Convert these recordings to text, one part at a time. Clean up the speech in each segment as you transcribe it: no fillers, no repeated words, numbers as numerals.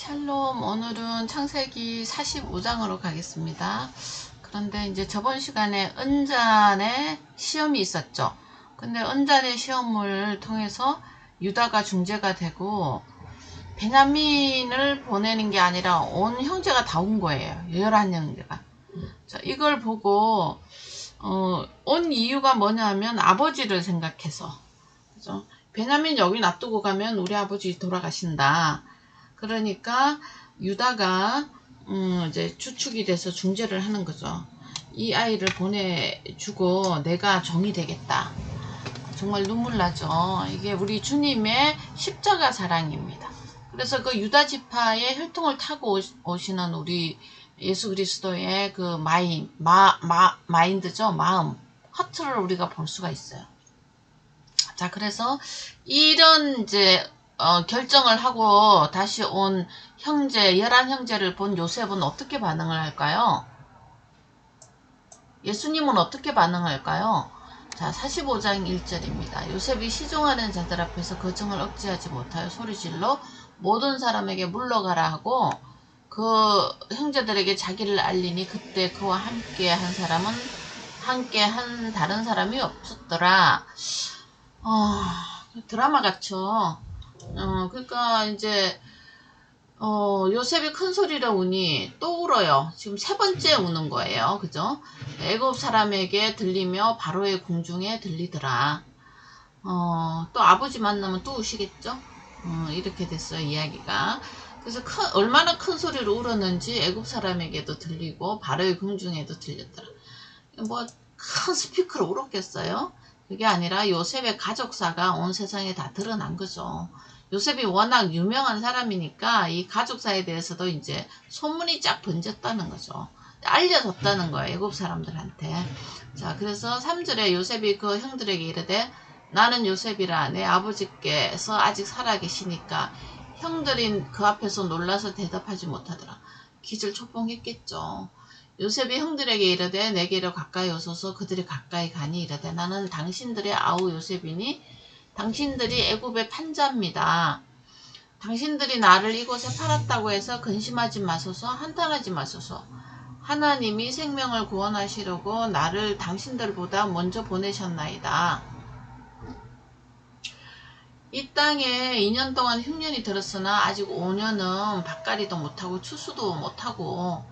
샬롬, 오늘은 창세기 45장으로 가겠습니다. 그런데 이제 저번 시간에 은잔의 시험이 있었죠. 근데 은잔의 시험을 통해서 유다가 중재가 되고 베냐민을 보내는 게 아니라 온 형제가 다 온 거예요. 11형제가. 자, 이걸 보고 온 이유가 뭐냐면 아버지를 생각해서, 그죠? 베냐민 여기 놔두고 가면 우리 아버지 돌아가신다. 그러니까 유다가 이제 추측이 돼서 중재를 하는 거죠. 이 아이를 보내주고 내가 종이 되겠다. 정말 눈물 나죠. 이게 우리 주님의 십자가 사랑입니다. 그래서 그 유다 지파의 혈통을 타고 오시는 우리 예수 그리스도의 그 마인드죠. 마음, 하트를 우리가 볼 수가 있어요. 자, 그래서 이런 이제 결정을 하고 다시 온 형제, 11형제를 본 요셉은 어떻게 반응을 할까요? 예수님은 어떻게 반응할까요? 자, 45장 1절입니다. 요셉이 시종하는 자들 앞에서 거정을 억제하지 못하여 소리질러 모든 사람에게 물러가라 하고 그 형제들에게 자기를 알리니 그때 그와 함께 한 다른 사람이 없었더라. 드라마 같죠. 그러니까 이제 요셉이 큰 소리로 우니 또 울어요. 지금 세 번째 우는 거예요. 그죠? 애굽 사람에게 들리며 바로의 궁중에 들리더라. 또 아버지 만나면 또 우시겠죠? 이렇게 됐어요, 이야기가. 그래서 얼마나 큰 소리로 울었는지 애굽 사람에게도 들리고 바로의 궁중에도 들렸더라. 뭐 큰 스피커로 울었겠어요? 그게 아니라 요셉의 가족사가 온 세상에 다 드러난 거죠. 요셉이 워낙 유명한 사람이니까 이 가족사에 대해서도 이제 소문이 쫙 번졌다는 거죠. 알려졌다는 거예요, 애굽 사람들한테. 자, 그래서 3절에 요셉이 그 형들에게 이르되 나는 요셉이라 내 아버지께서 아직 살아계시니까 형들이 그 앞에서 놀라서 대답하지 못하더라. 기절초봉했겠죠. 요셉이 형들에게 이르되 내게로 가까이 오소서. 그들이 가까이 가니 이르되 나는 당신들의 아우 요셉이니 당신들이 애굽의 판자입니다. 당신들이 나를 이곳에 팔았다고 해서 근심하지 마소서. 한탄하지 마소서. 하나님이 생명을 구원하시려고 나를 당신들보다 먼저 보내셨나이다. 이 땅에 2년 동안 흉년이 들었으나 아직 5년은 밭갈이도 못하고 추수도 못하고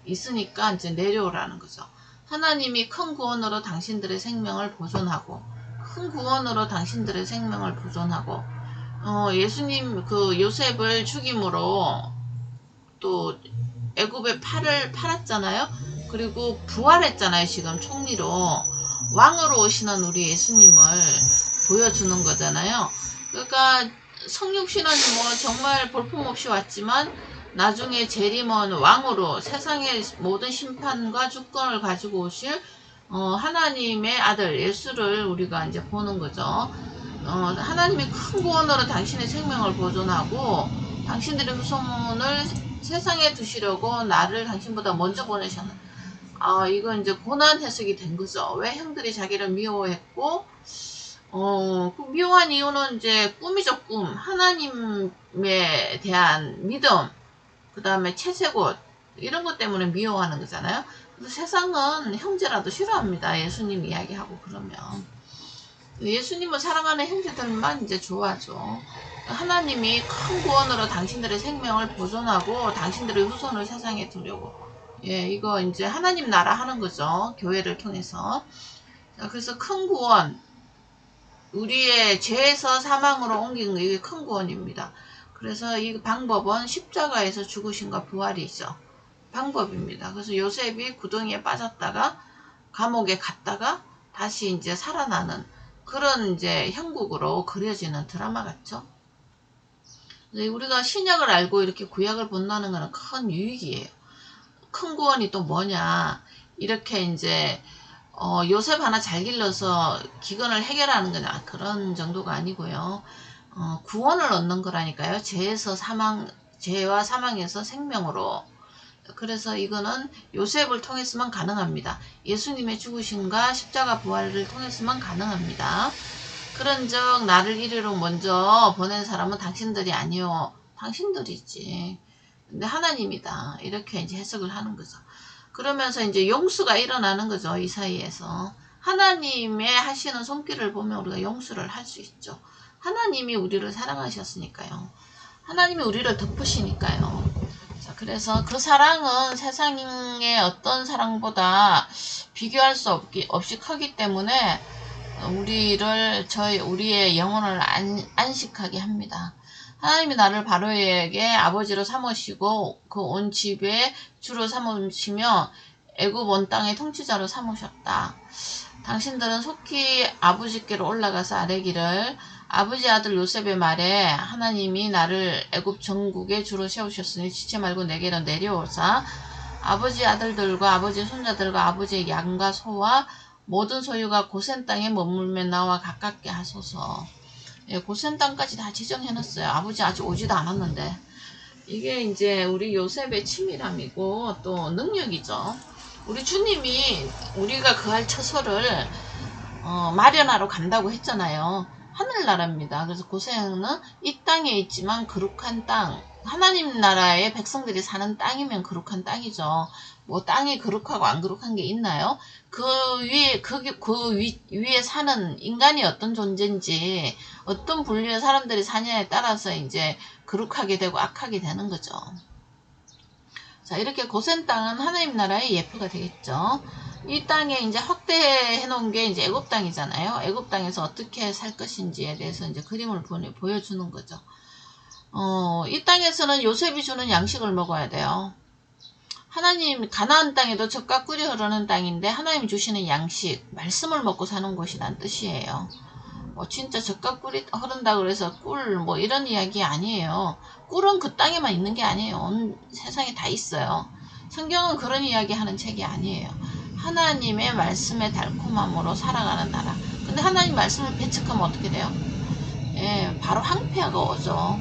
있으니까 이제 내려오라는 거죠. 하나님이 큰 구원으로 당신들의 생명을 보존하고 예수님 그 요셉을 죽임으로 또 애굽의 팔을 팔았잖아요. 그리고 부활했잖아요. 지금 총리로 왕으로 오시는 우리 예수님을 보여주는 거잖아요. 그러니까 성육신은 뭐 정말 볼품없이 왔지만 나중에 재림은 왕으로 세상의 모든 심판과 주권을 가지고 오실 하나님의 아들 예수를 우리가 이제 보는 거죠. 하나님이 큰 구원으로 당신의 생명을 보존하고 당신들의 후손을 세상에 두시려고 나를 당신보다 먼저 보내셨는. 이건 이제 고난 해석이 된 거죠. 왜 형들이 자기를 미워했고 그 미워한 이유는 이제 꿈이죠. 꿈. 하나님에 대한 믿음, 그 다음에 채색옷 이런 것 때문에 미워하는 거잖아요. 그래서 세상은 형제라도 싫어합니다. 예수님 이야기하고 그러면 예수님을 사랑하는 형제들만 이제 좋아하죠. 하나님이 큰 구원으로 당신들의 생명을 보존하고 당신들의 후손을 세상에 두려고. 예, 이거 이제 하나님 나라 하는 거죠. 교회를 통해서. 자, 그래서 큰 구원, 우리의 죄에서 사망으로 옮긴 게 이게 큰 구원입니다. 그래서 이 방법은 십자가에서 죽으심과 부활이죠. 방법입니다. 그래서 요셉이 구덩이에 빠졌다가 감옥에 갔다가 다시 이제 살아나는 그런 이제 형국으로 그려지는 드라마 같죠. 우리가 신약을 알고 이렇게 구약을 본다는 것은 큰 유익이에요. 큰 구원이 또 뭐냐. 이렇게 이제 요셉 하나 잘 길러서 기근을 해결하는 거냐 그런 정도가 아니고요. 구원을 얻는 거라니까요. 죄와 사망에서 생명으로. 그래서 이거는 요셉을 통해서만 가능합니다. 예수님의 죽으심과 십자가 부활을 통해서만 가능합니다. 그런즉 나를 이리로 먼저 보낸 사람은 당신들이 아니요. 당신들이지. 근데 하나님이다. 이렇게 이제 해석을 하는 거죠. 그러면서 이제 용수가 일어나는 거죠. 이 사이에서. 하나님의 하시는 손길을 보면 우리가 용서를 할 수 있죠. 하나님이 우리를 사랑하셨으니까요. 하나님이 우리를 덮으시니까요. 자, 그래서 그 사랑은 세상의 어떤 사랑보다 비교할 수 없이 크기 때문에 우리의 영혼을 안식하게 합니다. 하나님이 나를 바로에게 아버지로 삼으시고 그 온 집에 주로 삼으시며 애굽 온 땅의 통치자로 삼으셨다. 당신들은 속히 아버지께로 올라가서 아뢰기를 아버지 아들 요셉의 말에 하나님이 나를 애굽 전국에 주로 세우셨으니 지체 말고 내게로 내려오사 아버지 아들들과 아버지 손자들과 아버지의 양과 소와 모든 소유가 고센 땅에 머물며 나와 가깝게 하소서. 예, 고센 땅까지 다 지정해놨어요. 아버지 아직 오지도 않았는데. 이게 이제 우리 요셉의 치밀함이고 또 능력이죠. 우리 주님이 우리가 거할 처소를 마련하러 간다고 했잖아요. 하늘나라입니다. 그래서 고센은 이 땅에 있지만 거룩한 땅, 하나님 나라의 백성들이 사는 땅이면 거룩한 땅이죠. 뭐 땅이 거룩하고 안 거룩한 게 있나요? 그 위에 사는 인간이 어떤 존재인지, 어떤 분류의 사람들이 사냐에 따라서 이제 거룩하게 되고 악하게 되는 거죠. 자, 이렇게 고센 땅은 하나님 나라의 예표가 되겠죠. 이 땅에 이제 확대해 놓은 게 이제 애굽 땅이잖아요. 애굽 땅에서 어떻게 살 것인지에 대해서 이제 그림을 보여주는 거죠. 이 땅에서는 요셉이 주는 양식을 먹어야 돼요. 하나님, 가나안 땅에도 젖과 꿀이 흐르는 땅인데 하나님이 주시는 양식, 말씀을 먹고 사는 곳이란 뜻이에요. 진짜 젖과 꿀이 흐른다고 그래서 꿀 뭐 이런 이야기 아니에요. 꿀은 그 땅에만 있는 게 아니에요. 온 세상에 다 있어요. 성경은 그런 이야기 하는 책이 아니에요. 하나님의 말씀의 달콤함으로 살아가는 나라. 근데 하나님 말씀을 배척하면 어떻게 돼요? 예, 바로 황폐화가 오죠.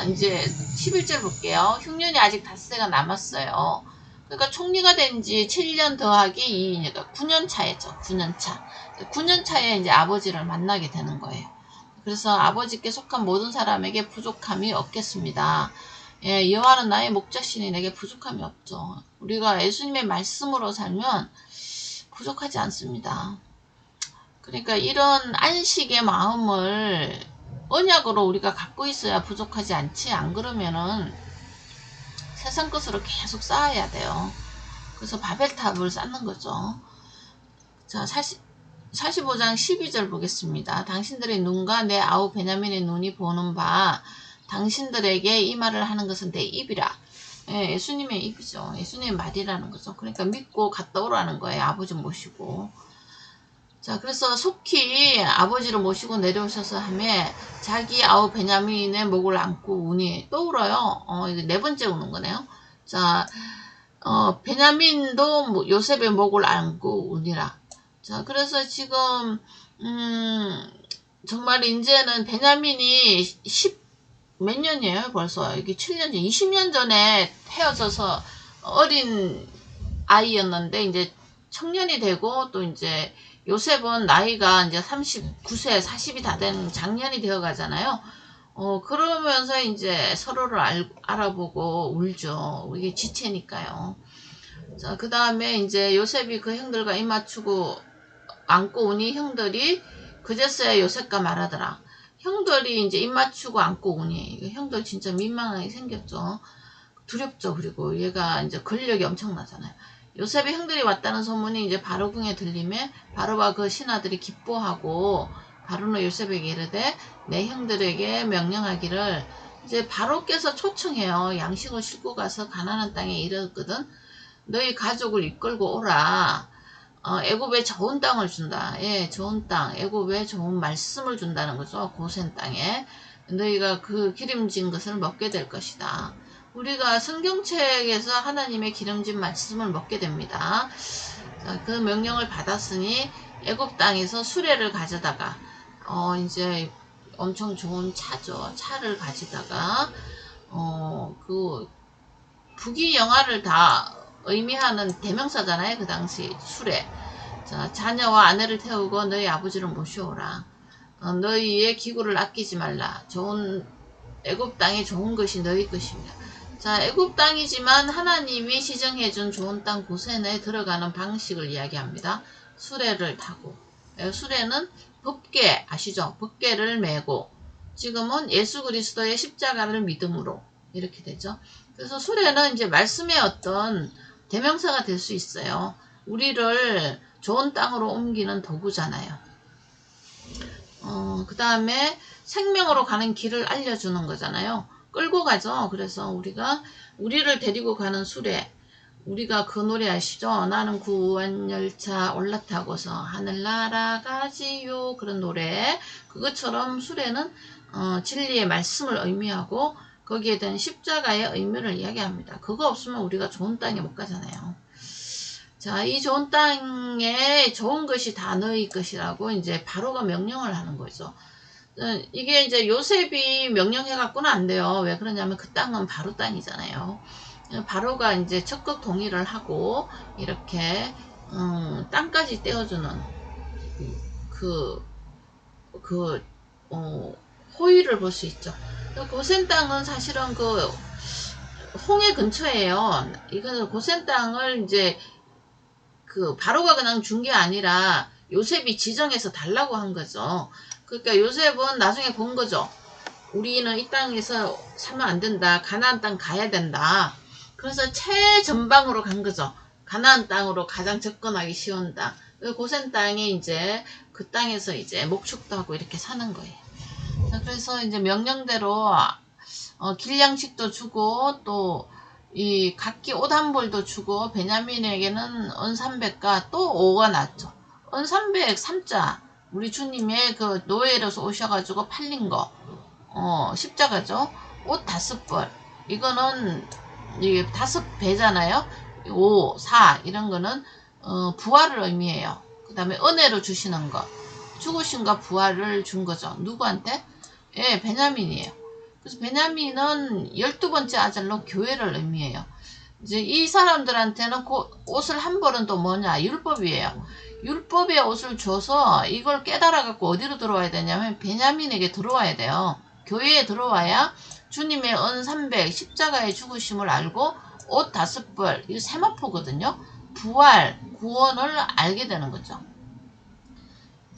이제 11절 볼게요. 흉년이 아직 닷새가 남았어요. 그러니까 총리가 된 지 7년 더하기 2이니까 9년 차였죠. 9년 차. 9년 차에 이제 아버지를 만나게 되는 거예요. 그래서 아버지께 속한 모든 사람에게 부족함이 없겠습니다. 예, 여호와는 나의 목자시니 내게 부족함이 없죠. 우리가 예수님의 말씀으로 살면 부족하지 않습니다. 그러니까 이런 안식의 마음을 언약으로 우리가 갖고 있어야 부족하지 않지. 안 그러면은 세상 것으로 계속 쌓아야 돼요. 그래서 바벨탑을 쌓는 거죠. 자, 45장 12절 보겠습니다. 당신들의 눈과 내 아우 베냐민의 눈이 보는 바 당신들에게 이 말을 하는 것은 내 입이라. 예, 예수님의 입이죠. 예수님의 말이라는 거죠. 그러니까 믿고 갔다 오라는 거예요. 아버지 모시고. 자, 그래서 속히 아버지를 모시고 내려오셔서 하며 자기 아우 베냐민의 목을 안고 우니 또 울어요. 이게 네 번째 우는 거네요. 자, 베냐민도 요셉의 목을 안고 우니라. 자, 그래서 지금 정말 이제는 베냐민이 몇 년이에요 벌써. 이게 7년 전, 20년 전에 헤어져서 어린 아이였는데 이제 청년이 되고 또 이제 요셉은 나이가 이제 39세, 40이 다 된 장년이 되어 가잖아요. 그러면서 이제 서로를 알아보고 울죠. 이게 지체니까요. 자, 그 다음에 이제 요셉이 그 형들과 입 맞추고 안고 오니 형들이 그제서야 요셉과 말하더라. 형들이 이제 입 맞추고 안고 오니 형들 진짜 민망하게 생겼죠. 두렵죠. 그리고 얘가 이제 권력이 엄청나잖아요. 요셉의 형들이 왔다는 소문이 이제 바로궁에 들리매 바로와 그 신하들이 기뻐하고 바로는 요셉에게 이르되 내 형들에게 명령하기를 이제 바로께서 초청해요. 양식을 싣고 가서 가나안 땅에 이르거든 너희 가족을 이끌고 오라. 애굽에 좋은 땅을 준다. 예, 좋은 땅. 애굽에 좋은 말씀을 준다는 거죠. 고센 땅에. 너희가 그 기름진 것을 먹게 될 것이다. 우리가 성경책에서 하나님의 기름진 말씀을 먹게 됩니다. 자, 그 명령을 받았으니 애굽 땅에서 수레를 가져다가 이제 엄청 좋은 차죠. 차를 가지다가 그 북이 영화를 다 의미하는 대명사잖아요. 그 당시 수레. 자, 자녀와 아내를 태우고 너희 아버지를 모셔오라. 너희의 기구를 아끼지 말라. 좋은 애굽 땅에 좋은 것이 너희 것입니다. 자, 애굽 땅이지만 하나님이 지정해준 좋은 땅 고센에 들어가는 방식을 이야기합니다. 수레를 타고. 수레는 법궤 아시죠? 법궤를 메고 지금은 예수 그리스도의 십자가를 믿음으로 이렇게 되죠. 그래서 수레는 이제 말씀의 어떤 대명사가 될 수 있어요. 우리를 좋은 땅으로 옮기는 도구잖아요. 그 다음에 생명으로 가는 길을 알려주는 거잖아요. 끌고 가죠. 그래서 우리를 데리고 가는 수레. 우리가 그 노래 아시죠? 나는 구원열차 올라타고서 하늘 날아가지요. 그런 노래. 그것처럼 수레는 진리의 말씀을 의미하고 거기에 대한 십자가의 의미를 이야기합니다. 그거 없으면 우리가 좋은 땅에 못 가잖아요. 자, 이 좋은 땅에 좋은 것이 다 너희 것이라고 이제 바로가 명령을 하는 거죠. 이게 이제 요셉이 명령해갖고는 안 돼요. 왜 그러냐면 그 땅은 바로 땅이잖아요. 바로가 이제 적극 동의를 하고 이렇게 땅까지 떼어주는 호의를 볼 수 있죠. 고센 땅은 사실은 그 홍해 근처예요. 이거는 고센 땅을 이제 그 바로가 그냥 준 게 아니라 요셉이 지정해서 달라고 한 거죠. 그러니까 요셉은 나중에 본 거죠. 우리는 이 땅에서 살면 안 된다. 가나안 땅 가야 된다. 그래서 최전방으로 간 거죠. 가나안 땅으로 가장 접근하기 쉬운 땅. 고센 땅에 이제 그 땅에서 이제 목축도 하고 이렇게 사는 거예요. 자, 그래서 이제 명령대로 길양식도 주고 또 이 각기 옷 한 벌도 주고 베냐민에게는 은 300과 또 5가 났죠. 은 300 3자 우리 주님의 그 노예로서 오셔가지고 팔린 거 십자가죠. 옷 5벌 이거는 이게 5배잖아요. 5, 4 이런 거는 부활을 의미해요. 그 다음에 은혜로 주시는 거 죽으신과 부활을 준 거죠. 누구한테? 예, 베냐민이에요. 그래서 베냐민은 12번째 아들로 교회를 의미해요. 이제 이 사람들한테는 옷을 한 벌은 또 뭐냐? 율법이에요. 율법의 옷을 줘서 이걸 깨달아갖고 어디로 들어와야 되냐면 베냐민에게 들어와야 돼요. 교회에 들어와야 주님의 은 300 십자가의 죽으심을 알고 옷 5벌 이거 세마포거든요. 부활, 구원을 알게 되는 거죠.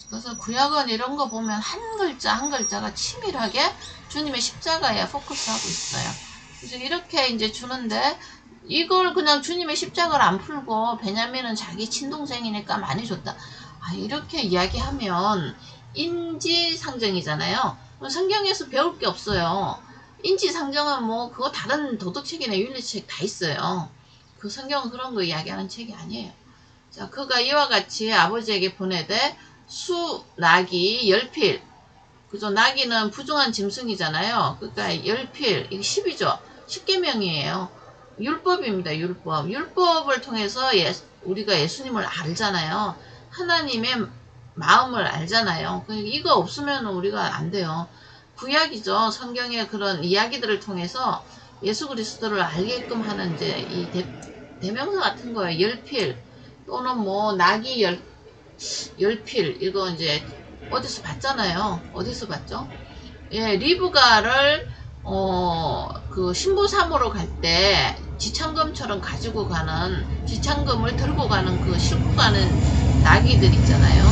그래서 구약은 이런 거 보면 한 글자 한 글자가 치밀하게 주님의 십자가에 포커스하고 있어요. 그래서 이렇게 이제 주는데 이걸 그냥 주님의 십자가를 안 풀고 베냐민은 자기 친동생이니까 많이 줬다. 이렇게 이야기하면 인지상정이잖아요. 성경에서 배울 게 없어요. 인지상정은 뭐 그거 다른 도덕책이나 윤리책 다 있어요. 그 성경은 그런 거 이야기하는 책이 아니에요. 자, 그가 이와 같이 아버지에게 보내되 수, 나귀, 열필. 그죠? 나귀는 부정한 짐승이잖아요. 그러니까 열필, 이게 10이죠. 10계명이에요. 율법입니다. 율법. 율법을 통해서 우리가 예수님을 알잖아요. 하나님의 마음을 알잖아요. 그러니까 이거 없으면 우리가 안 돼요. 구약이죠. 성경의 그런 이야기들을 통해서 예수 그리스도를 알게끔 하는 이제 이 대명사 같은 거예요. 열필 또는 뭐 나귀 열필 이거 이제 어디서 봤잖아요. 어디서 봤죠? 예, 리브가를 그 신부 사모로 갈 때 지창금처럼 가지고 가는 지창금을 들고 가는 그 싣고 가는 나귀들 있잖아요.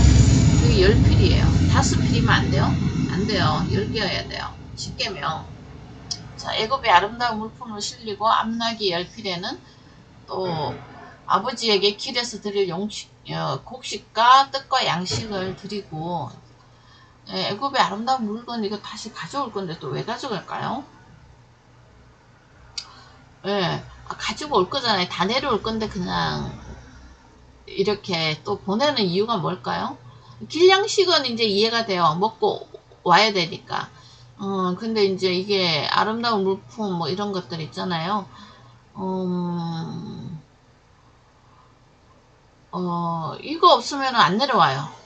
그게 열필이에요. 5필이면 안 돼요? 안 돼요. 10개여야 돼요. 10개명. 자, 애굽의 아름다운 물품을 실리고 암나귀 열필에는 또 아버지에게 길에서 드릴 곡식과 뜻과 양식을 드리고 애굽의 아름다운 물건 이거 다시 가져올 건데 또 왜 가져갈까요? 예, 가지고 올 거잖아요. 다 내려올 건데 그냥 이렇게 또 보내는 이유가 뭘까요? 길양식은 이제 이해가 돼요. 먹고 와야 되니까. 근데 이제 이게 아름다운 물품 뭐 이런 것들 있잖아요. 이거 없으면 안 내려와요.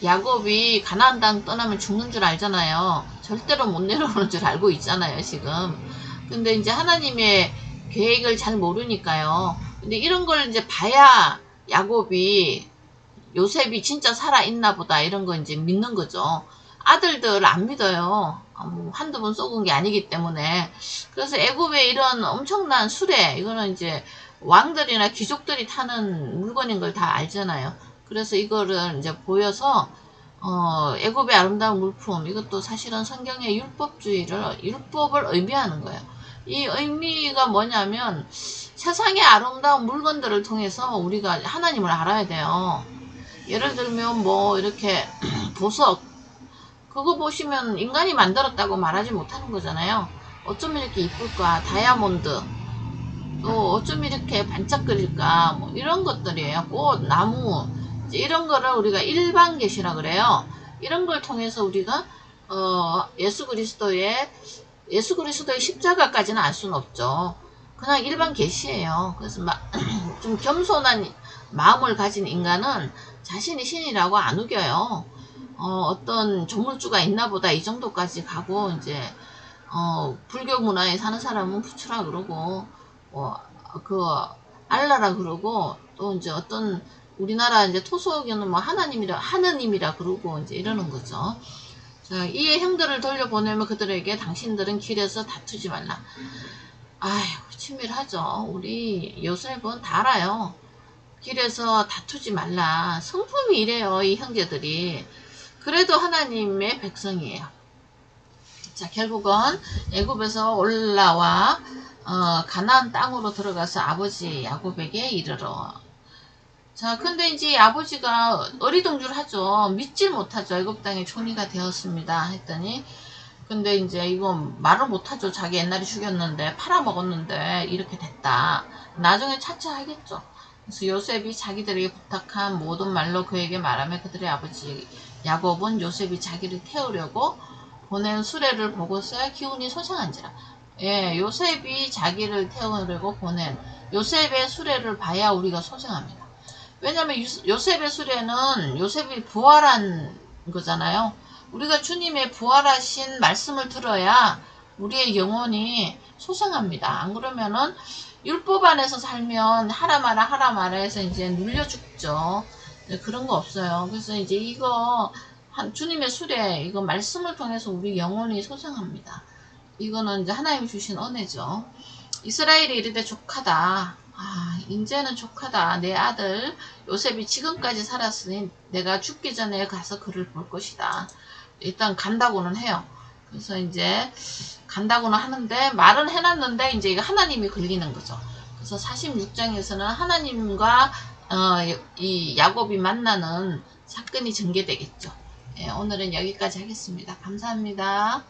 야곱이 가나안 땅 떠나면 죽는 줄 알잖아요. 절대로 못 내려오는 줄 알고 있잖아요, 지금. 근데 이제 하나님의 계획을 잘 모르니까요. 근데 이런 걸 이제 봐야 야곱이 요셉이 진짜 살아있나 보다 이런 거 이제 믿는 거죠. 아들들 안 믿어요. 한두 번 쏘은 게 아니기 때문에. 그래서 애굽의 이런 엄청난 수레, 이거는 이제 왕들이나 귀족들이 타는 물건인 걸 다 알잖아요. 그래서 이거를 이제 보여서 애굽의 아름다운 물품, 이것도 사실은 성경의 율법을 의미하는 거예요. 이 의미가 뭐냐면 세상의 아름다운 물건들을 통해서 우리가 하나님을 알아야 돼요. 예를 들면 뭐 이렇게 보석, 그거 보시면 인간이 만들었다고 말하지 못하는 거잖아요. 어쩜 이렇게 이쁠까? 다이아몬드, 또 어쩜 이렇게 반짝거릴까? 뭐 이런 것들이에요. 꽃, 나무, 이런 거를 우리가 일반 계시라 그래요. 이런 걸 통해서 우리가 예수 그리스도의 십자가까지는 알 수는 없죠. 그냥 일반 계시예요. 그래서 좀 겸손한 마음을 가진 인간은 자신이 신이라고 안 우겨요. 어떤 조물주가 있나 보다 이 정도까지 가고, 이제 불교 문화에 사는 사람은 부처라 그러고, 그 알라라 그러고, 또 이제 어떤 우리나라 이제 토속에는 뭐 하느님이라 그러고 이제 이러는 거죠. 자, 이에 형들을 돌려보내면 그들에게 당신들은 길에서 다투지 말라. 아휴, 치밀하죠. 우리 요셉은 다 알아요. 길에서 다투지 말라. 성품이 이래요, 이 형제들이. 그래도 하나님의 백성이에요. 자, 결국은 애굽에서 올라와 가나안 땅으로 들어가서 아버지 야곱에게 이르러. 자, 근데 이제 아버지가 어리둥절하죠. 믿질 못하죠. 애굽 땅의 총리가 되었습니다 했더니, 근데 이제 이건 말을 못하죠. 자기 옛날에 죽였는데 팔아먹었는데 이렇게 됐다. 나중에 차차 하겠죠. 그래서 요셉이 자기들에게 부탁한 모든 말로 그에게 말하며 그들의 아버지 야곱은 요셉이 자기를 태우려고 보낸 수레를 보고서야 기운이 솟아난지라. 예, 요셉이 자기를 태우려고 보낸 요셉의 수레를 봐야 우리가 소생합니다. 왜냐면 요셉의 수레는 요셉이 부활한 거잖아요. 우리가 주님의 부활하신 말씀을 들어야 우리의 영혼이 소생합니다. 안 그러면은 율법 안에서 살면 하라 마라 해서 이제 눌려 죽죠. 그런 거 없어요. 그래서 이제 이거 주님의 수레, 이거 말씀을 통해서 우리 영혼이 소생합니다. 이거는 이제 하나님이 주신 은혜죠. 이스라엘이 이르되 족하다. 이제는 족하다. 내 아들 요셉이 지금까지 살았으니 내가 죽기 전에 가서 그를 볼 것이다. 일단 간다고는 해요. 그래서 이제 간다고는 하는데 말은 해놨는데 이제 이거 하나님이 걸리는 거죠. 그래서 46장에서는 하나님과 이 야곱이 만나는 사건이 전개되겠죠. 예, 오늘은 여기까지 하겠습니다. 감사합니다.